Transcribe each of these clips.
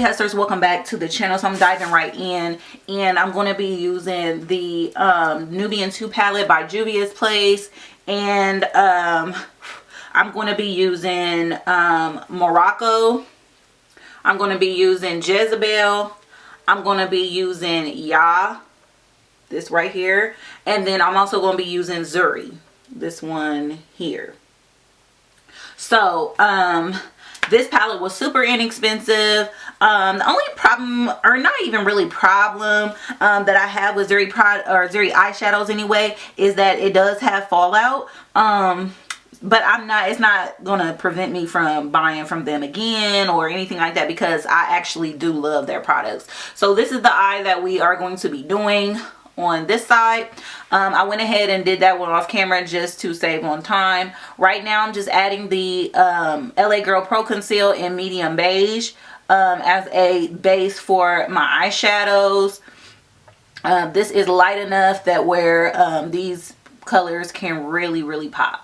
Hustlers, welcome back to the channel. So I'm diving right in, and I'm going to be using the Nubian 2 palette by Juvia's Place, and I'm going to be using Morocco. I'm going to be using Jezebel. I'm going to be using Ya, this right here, and then I'm also going to be using Zuri, this one here. So this palette was super inexpensive. The only problem, or not even really problem, that I have with Zuri Zuri eyeshadows anyway, is that it does have fallout. But it's not gonna prevent me from buying from them again or anything like that, because I actually do love their products. So this is the eye that we are going to be doing on this side. I went ahead and did that one off camera just to save on time. Right now I'm just adding the LA Girl Pro Conceal in medium beige as a base for my eyeshadows. This is light enough that where these colors can really pop.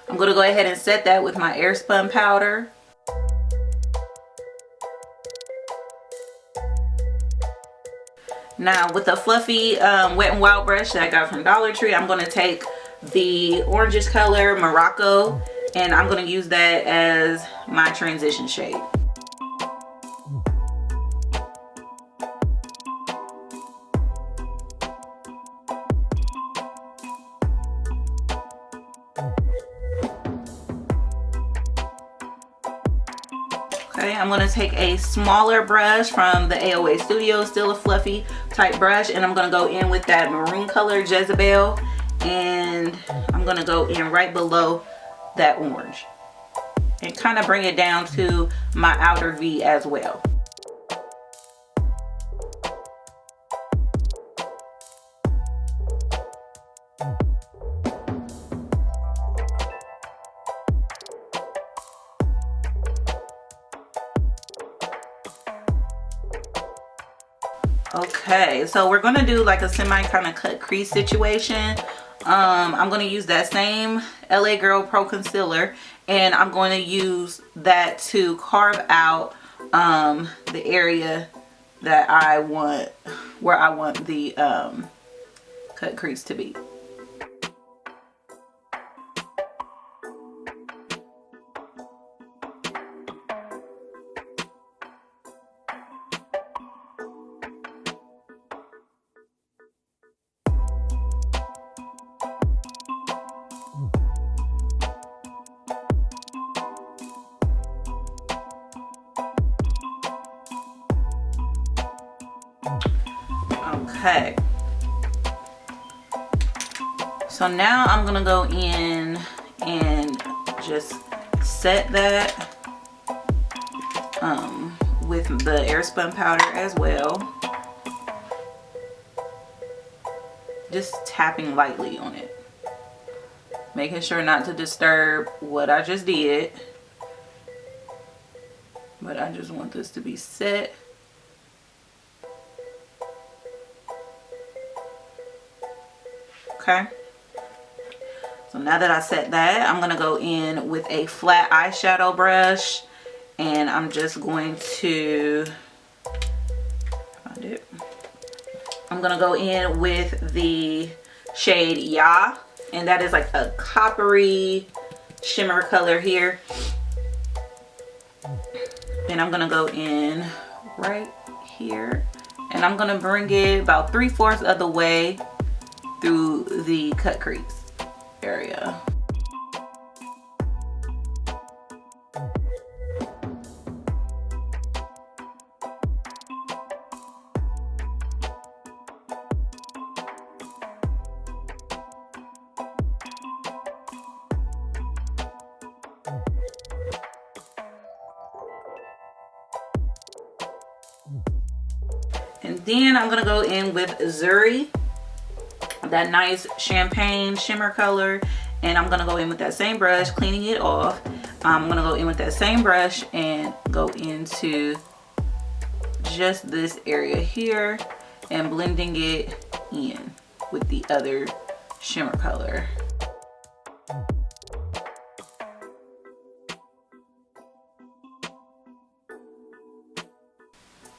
I'm going to go ahead and set that with my airspun powder. Now with a fluffy Wet n Wild brush that I got from Dollar Tree, I'm going to take the orangish color Morocco, and I'm going to use that as my transition shade. Okay, I'm going to take a smaller brush from the AOA Studio, still a fluffy type brush, and I'm going to go in with that maroon color Jezebel, and I'm going to go in right below that orange and kind of bring it down to my outer V as well. Okay, so we're going to do like a semi kind of cut crease situation. I'm going to use that same LA Girl Pro Concealer, and I'm going to use that to carve out the area that I want, where I want the cut crease to be. Okay, so now I'm gonna go in and just set that with the airspun powder as well, just tapping lightly on it, making sure not to disturb what I just did, but I just want this to be set. Okay, so now that I set that, I'm going to go in with a flat eyeshadow brush, and I'm just going to find it. I'm going to go in with the shade Ya, and that is like a coppery shimmer color here. And I'm going to go in right here, and I'm going to bring it about 3/4 of the way through the cut crease area. And then I'm gonna go in with Zuri, that nice champagne shimmer color, and I'm gonna go in with that same brush, cleaning it off. I'm gonna go in with that same brush and go into just this area here and blending it in. with the other shimmer color.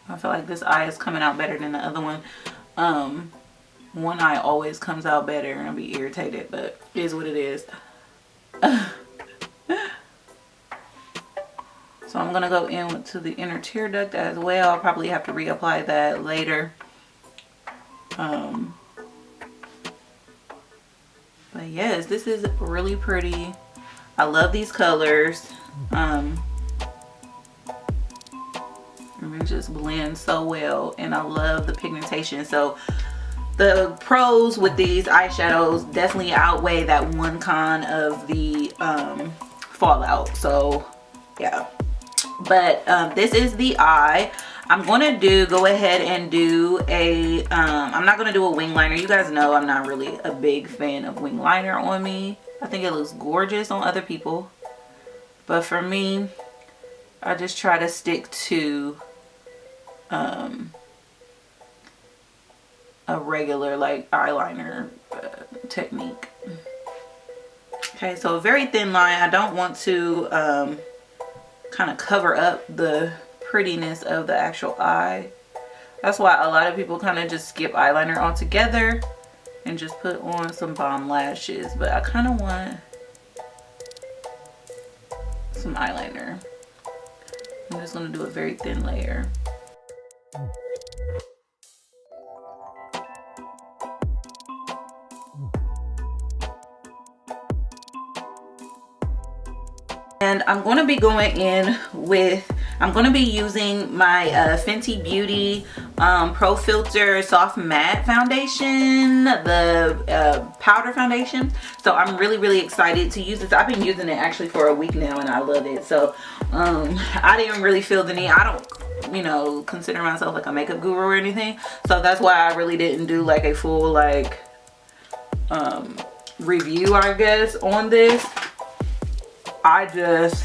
I feel like this eye is coming out better than the other one. One eye always comes out better and I'll be irritated, but it is what it is. So I'm gonna go in to the inner tear duct as well. I'll probably have to reapply that later. But yes, this is really pretty. I love these colors. It just blends so well, and I love the pigmentation. So the pros with these eyeshadows definitely outweigh that one con of the fallout. So yeah, but this is the eye. I'm gonna go ahead and do a I'm not gonna do a wing liner. You guys know I'm not really a big fan of wing liner on me. I think it looks gorgeous on other people, but for me, I just try to stick to a regular like eyeliner technique. Okay, so a very thin line. I don't want to kind of cover up the prettiness of the actual eye. That's why a lot of people kind of just skip eyeliner altogether and just put on some bomb lashes, but I kind of want some eyeliner. I'm just going to do a very thin layer. And I'm going to be going in with, I'm going to be using my Fenty Beauty Pro Filter Soft Matte Foundation, the powder foundation. So I'm really excited to use this. I've been using it actually for a week now and I love it. So I didn't really feel the need. I don't, you know, consider myself like a makeup guru or anything. So that's why I really didn't do like a full like review, I guess, on this.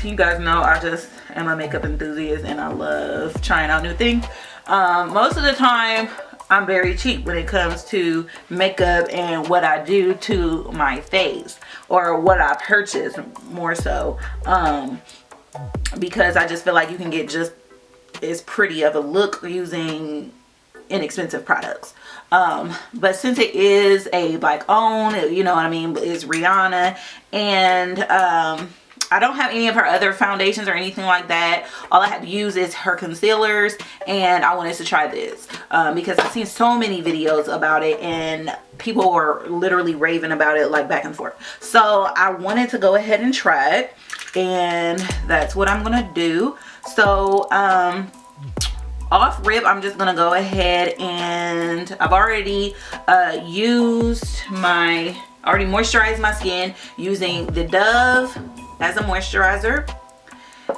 You guys know I just am a makeup enthusiast and I love trying out new things. Most of the time I'm very cheap when it comes to makeup and what I do to my face, or what I purchase more so, because I just feel like you can get just as pretty of a look using inexpensive products. But since it is a black owned, you know what I mean, it's Rihanna, and I don't have any of her other foundations or anything like that. All I had to use is her concealers, and I wanted to try this because I've seen so many videos about it and people were literally raving about it like back and forth. So I wanted to go ahead and try it, and that's what I'm gonna do. So off rip, I'm just gonna go ahead and I've already moisturized my skin using the Dove as a moisturizer,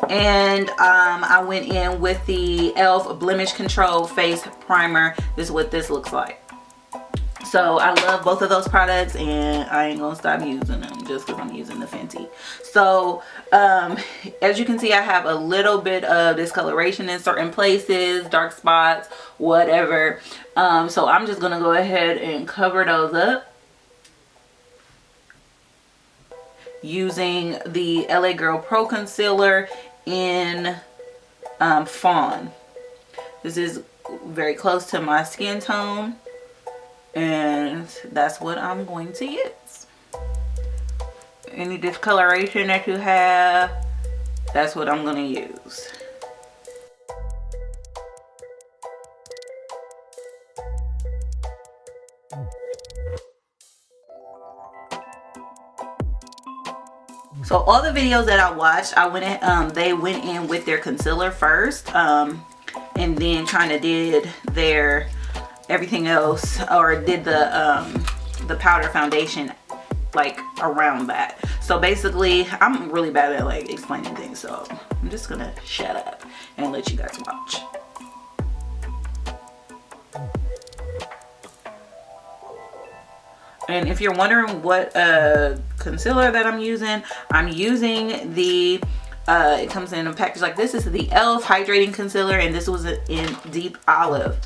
and I went in with the e.l.f. Blemish Control Face Primer. This is what this looks like. So I love both of those products and I ain't gonna stop using them just because I'm using the Fenty. So as you can see, I have a little bit of discoloration in certain places, dark spots, whatever. So I'm just gonna go ahead and cover those up using the LA Girl Pro Concealer in Fawn. This is very close to my skin tone, and that's what I'm going to use. Any discoloration that you have, that's what I'm going to use. So all the videos that I watched, they went in with their concealer first, and then kind of did their everything else, or did the powder foundation like around that. So basically, I'm really bad at like explaining things, so I'm just gonna shut up and let you guys watch. And if you're wondering what concealer that I'm using the it comes in a package like this. This is the e.l.f. Hydrating Concealer, and this was in Deep Olive.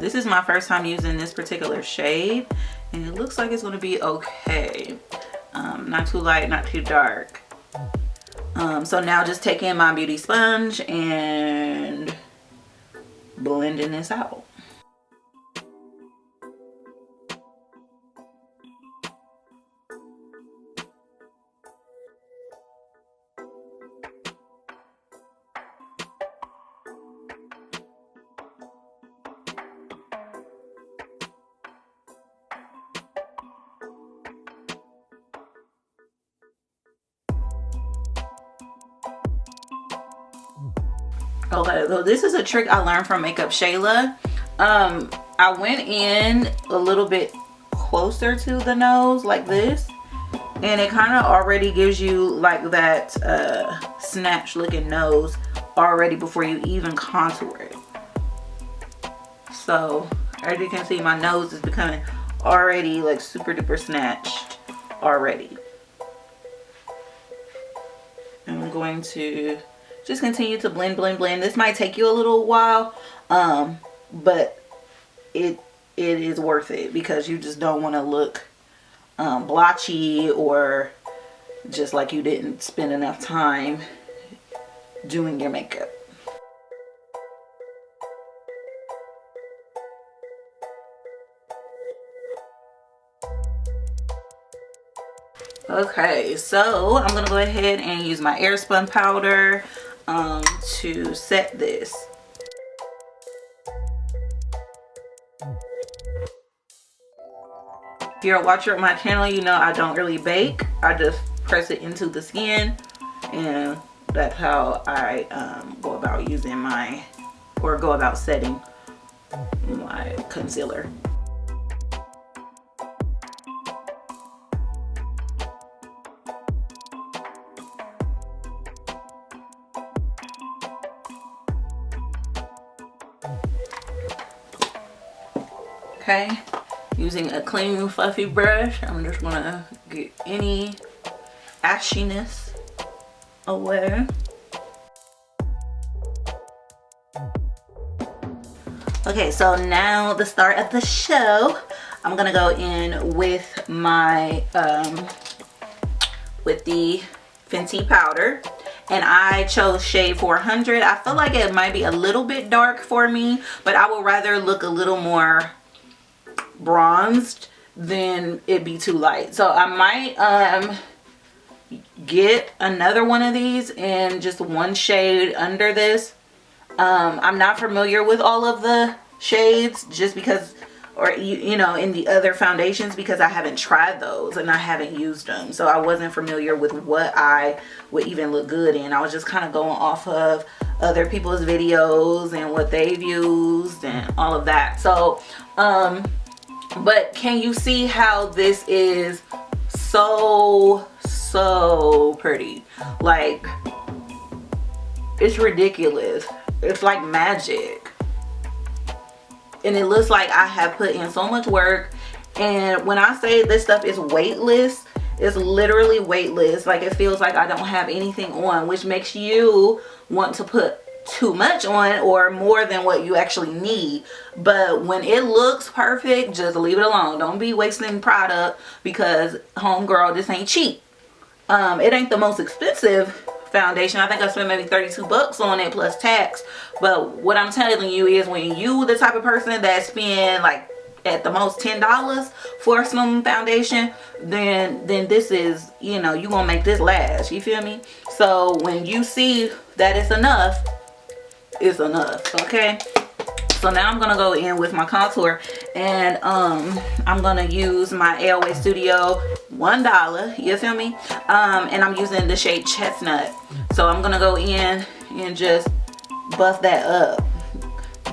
this is my first time using this particular shade, and it looks like it's going to be okay. Not too light, not too dark. So now just taking my beauty sponge and blending this out. Okay, so this is a trick I learned from Makeup Shayla. I went in a little bit closer to the nose like this, and it kind of already gives you like that snatch looking nose already before you even contour it. So as you can see, my nose is becoming already like super duper snatched already. And I'm going to just continue to blend, blend, blend. This might take you a little while, but it is worth it because you just don't want to look blotchy or just like you didn't spend enough time doing your makeup. Okay, so I'm gonna go ahead and use my airspun powder to set this. If you're a watcher of my channel, you know I don't really bake. I just press it into the skin, and that's how I go about using my, or go about setting my concealer. Okay, using a clean fluffy brush, I'm just gonna get any ashiness away. Okay, so now the start of the show, I'm gonna go in with my with the Fenty powder, and I chose shade 400. I feel like it might be a little bit dark for me, but I would rather look a little more bronzed than it be too light. So I might get another one of these in just one shade under this. I'm not familiar with all of the shades just because, or you know, in the other foundations, because I haven't tried those and I haven't used them, so I wasn't familiar with what I would even look good in. I was just kind of going off of other people's videos and what they've used and all of that. So but can you see how this is so pretty? Like, it's ridiculous. It's like magic, and it looks like I have put in so much work. And when I say this stuff is weightless, it's literally weightless. Like, it feels like I don't have anything on, which makes you want to put too much on or more than what you actually need. But when it looks perfect, just leave it alone. Don't be wasting product, because homegirl, this ain't cheap. It ain't the most expensive foundation. I think I spent maybe 32 bucks on it plus tax. But what I'm telling you is, when you the type of person that spend like at the most $10 for some foundation, then this is, you know, you gonna make this last. You feel me? So when you see that it's enough, it's enough. Okay, so now I'm gonna go in with my contour, and I'm gonna use my AOA Studio $1, you feel me, and I'm using the shade Chestnut. So I'm gonna go in and just buff that up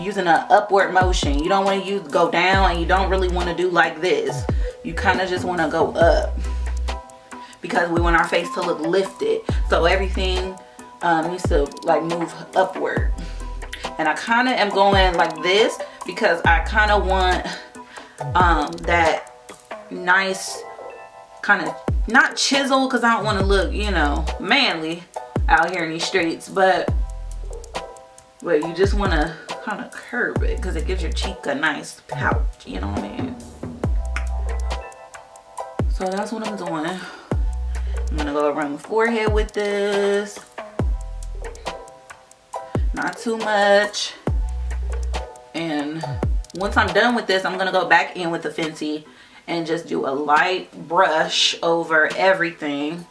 using an upward motion. You don't want to go down, and you don't really want to do like this. You kind of just want to go up, because we want our face to look lifted, so everything needs to like move upward. And I kind of am going like this because I kind of want that nice kind of, not chisel, because I don't want to look, you know, manly out here in these streets, but you just want to kind of curve it because it gives your cheek a nice pout, you know what I mean? So that's what I'm doing. I'm gonna go around the forehead with this. Not too much. And once I'm done with this, I'm gonna go back in with the Fenty and just do a light brush over everything.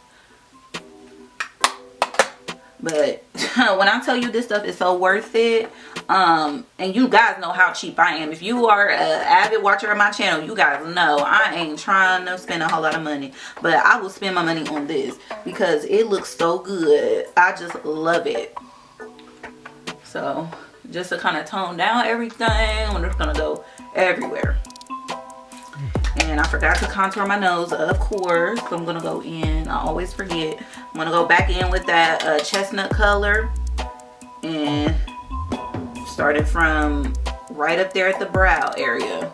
But when I tell you this stuff is so worth it, and you guys know how cheap I am. If you are an avid watcher of my channel, you guys know I ain't trying to spend a whole lot of money, but I will spend my money on this because it looks so good. I just love it. So just to kind of tone down everything, I'm just gonna go everywhere. And I forgot to contour my nose, of course. So I'm gonna go in, I always forget. I'm gonna go back in with that chestnut color and starting from right up there at the brow area.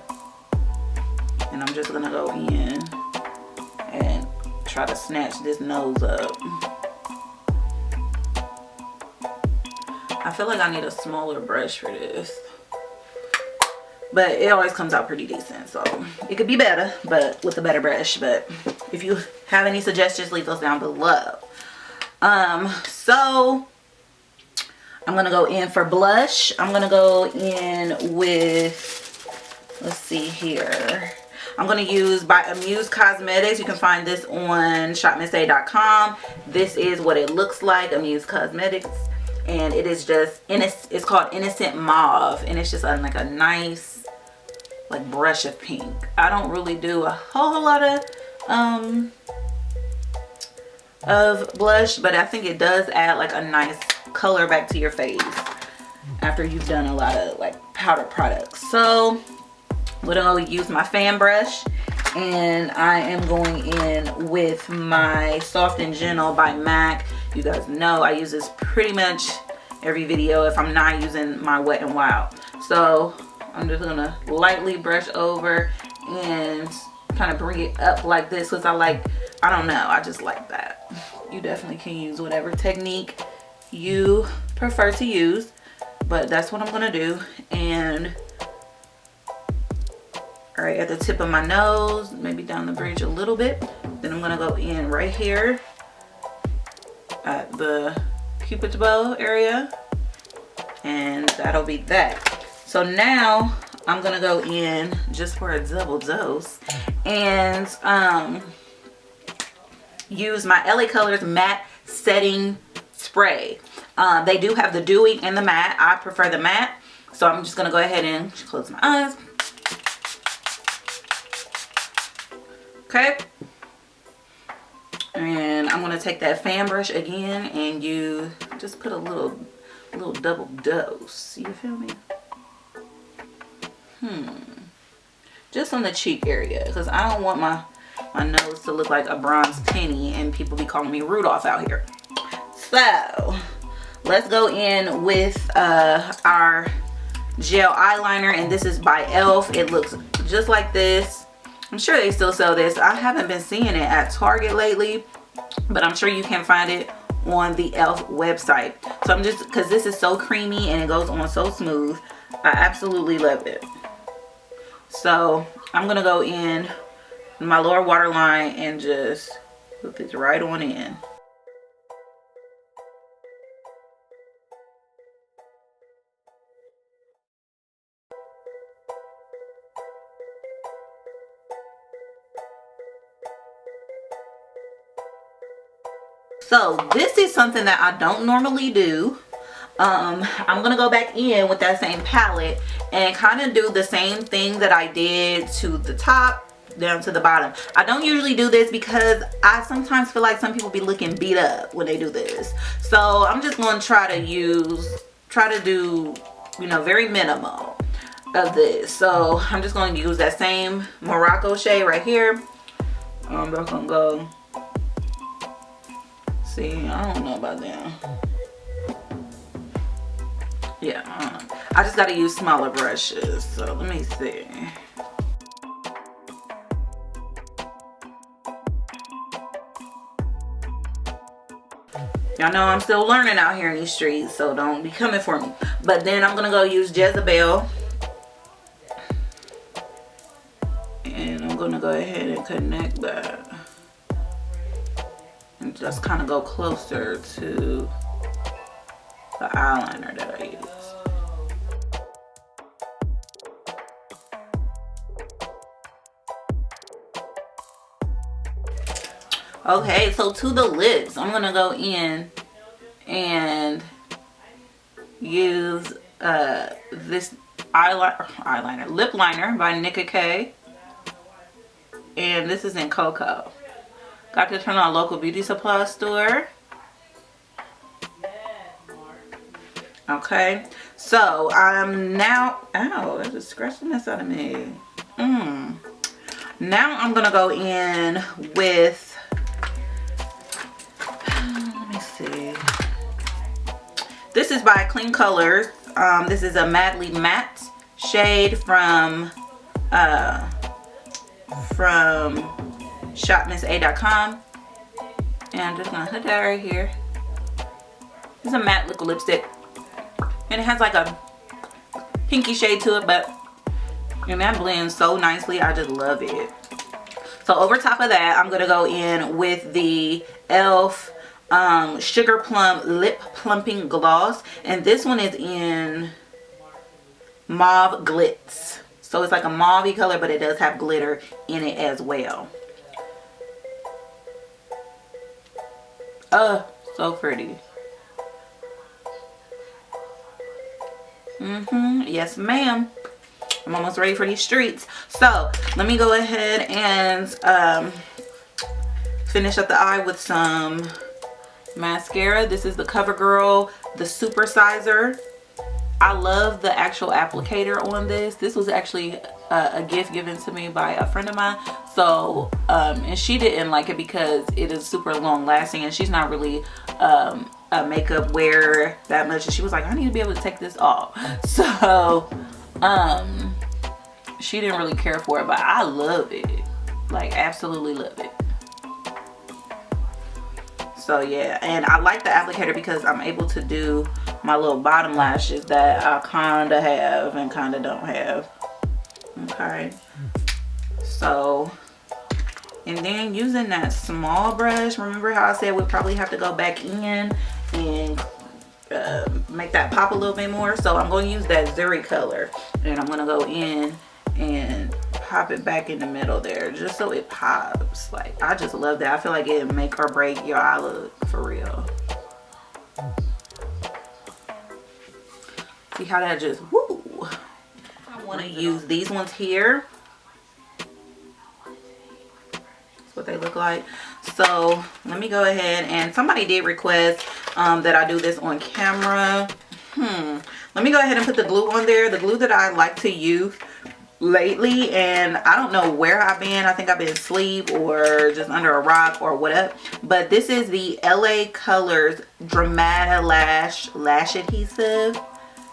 And I'm just gonna go in and try to snatch this nose up. I feel like I need a smaller brush for this, but it always comes out pretty decent, so it could be better, but with a better brush. But if you have any suggestions, leave those down below. So I'm gonna go in for blush. I'm gonna go in with, let's see here, I'm gonna use by Amuse Cosmetics. You can find this on shopmissa.com. This is what it looks like, Amuse Cosmetics. And it is just, it's called Innocent Mauve, and it's just like a nice like brush of pink. I don't really do a whole lot of blush, but I think it does add like a nice color back to your face after you've done a lot of like powder products. So I'm gonna use my fan brush, and I am going in with my Soft and Gentle by MAC. You guys know I use this pretty much every video if I'm not using my Wet n Wild. So I'm just gonna lightly brush over and kind of bring it up like this because I don't know, I just like that. You definitely can use whatever technique you prefer to use, but that's what I'm gonna do. And right at the tip of my nose, maybe down the bridge a little bit. Then I'm gonna go in right here at the Cupid's bow area, and that'll be that. So now I'm gonna go in just for a double dose and use my LA Colors matte setting spray. They do have the dewy and the matte. I prefer the matte, so I'm just gonna go ahead and close my eyes. Okay, and I'm gonna take that fan brush again and you just put a little double dose. You feel me? Just on the cheek area, because I don't want my nose to look like a bronze penny and people be calling me Rudolph out here. So let's go in with our gel eyeliner, and this is by ELF. It looks just like this. I'm sure they still sell this. I haven't been seeing it at Target lately, but I'm sure you can find it on the ELF website. So I'm just, because this is so creamy and it goes on so smooth, I absolutely love it. So I'm gonna go in my lower waterline and just put this right on in. So this is something that I don't normally do. I'm gonna go back in with that same palette and kind of do the same thing that I did to the top down to the bottom. I don't usually do this because I sometimes feel like some people be looking beat up when they do this. So I'm just going to try to do, you know, very minimal of this. So I'm just going to use that same Morocco shade right here. I'm just going to go. See, I don't know about that. Yeah, I just got to use smaller brushes. So let me see. Y'all know I'm still learning out here in these streets, so don't be coming for me. But then I'm gonna go use Jezebel. And I'm gonna go ahead and connect that. And just kind of go closer to the eyeliner that I use. Okay, so to the lips, I'm gonna go in and use this lip liner by Nicka K, and this is in Cocoa. Got this from our local beauty supply store. Okay, so I'm now, ow, that just scratched the mess out of me. Now I'm gonna go in with, let me see, this is by Clean Colors. This is a Madly Matte shade from shopmissa.com, and I'm just gonna put that right here. It's a matte liquid lipstick, and it has like a pinky shade to it, but and that blends so nicely. I just love it. So over top of that, I'm gonna go in with the e.l.f. Sugar Plum Lip Plumping Gloss, and this one is in Mauve Glitz. So it's like a mauve-y color, but it does have glitter in it as well. So pretty. Yes, ma'am. I'm almost ready for these streets. So let me go ahead and finish up the eye with some mascara. This is the CoverGirl, the Super Sizer. I love the actual applicator on this. This was actually a gift given to me by a friend of mine. So, and she didn't like it because it is super long lasting, and she's not really a makeup wearer that much. And she was like, I need to be able to take this off. So, she didn't really care for it, but I love it. Like, absolutely love it. So yeah, and I like the applicator because I'm able to do my little bottom lashes that I kind of have and kind of don't have. Okay, so, and then using that small brush, remember how I said we probably have to go back in and make that pop a little bit more? So I'm going to use that Zuri color, and I'm going to go in and pop it back in the middle there just so it pops. Like, I just love that. I feel like it make or break your eye look for real. See how that just, woo. I want to use these ones here. That's what they look like. So let me go ahead, and somebody did request that I do this on camera. Let me go ahead and put the glue on there. The glue that I like to use lately, and I don't know where I've been. I think I've been asleep or just under a rock or whatever, but this is the LA Colors Dramata Lash Adhesive,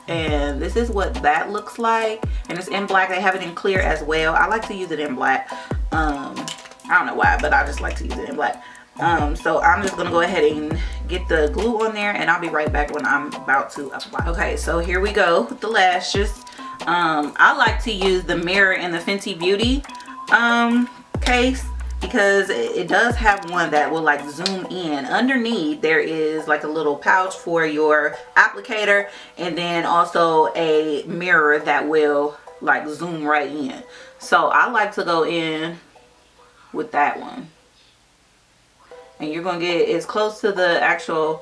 and this is what that looks like, and it's in black. They have it in clear as well. I like to use it in black. I don't know why, but I just like to use it in black. So I'm just gonna go ahead and get the glue on there, and I'll be right back when I'm about to apply. Okay, so here we go with the lashes. I like to use the mirror in the Fenty Beauty case, because it does have one that will like zoom in. Underneath there is like a little pouch for your applicator, and then also a mirror that will like zoom right in. So I like to go in with that one, and you're gonna get as close to the actual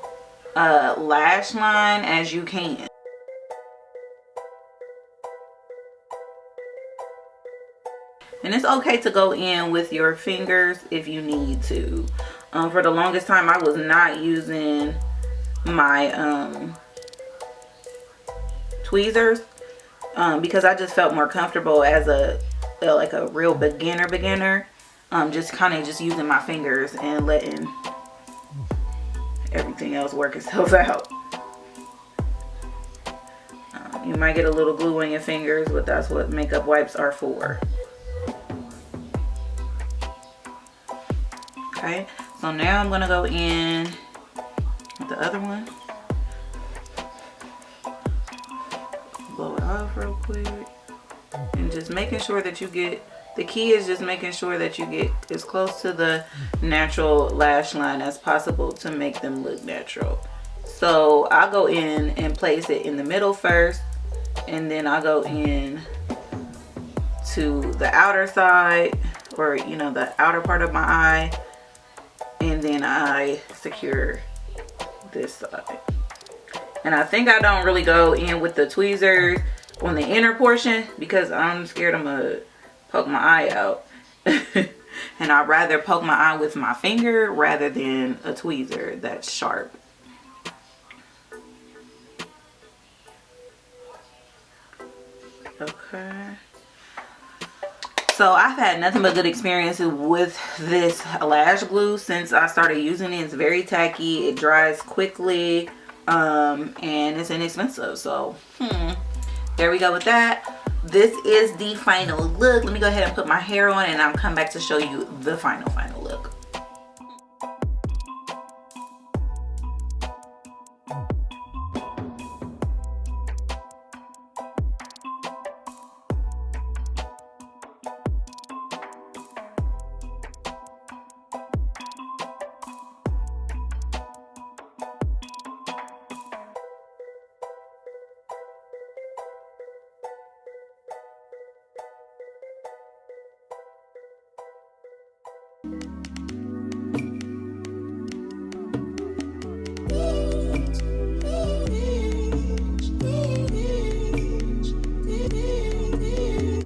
lash line as you can. And it's okay to go in with your fingers if you need to. For the longest time, I was not using my tweezers because I just felt more comfortable as a like a real beginner. Just kind of just using my fingers and letting everything else work itself out. You might get a little glue on your fingers, but that's what makeup wipes are for. Okay, so now I'm gonna go in the other one. Blow it off real quick. And just making sure that you get, the key is just making sure that you get as close to the natural lash line as possible to make them look natural. So I'll go in and place it in the middle first, and then I'll go in to the outer side, or you know, the outer part of my eye, and then I secure this side. And I think I don't really go in with the tweezers on the inner portion because I'm scared I'm gonna poke my eye out. And I'd rather poke my eye with my finger rather than a tweezer that's sharp. Okay. So I've had nothing but good experiences with this lash glue since I started using it. It's very tacky, it dries quickly, and it's inexpensive. So there we go with that. This is the final look. Let me go ahead and put my hair on, and I'll come back to show you the final look.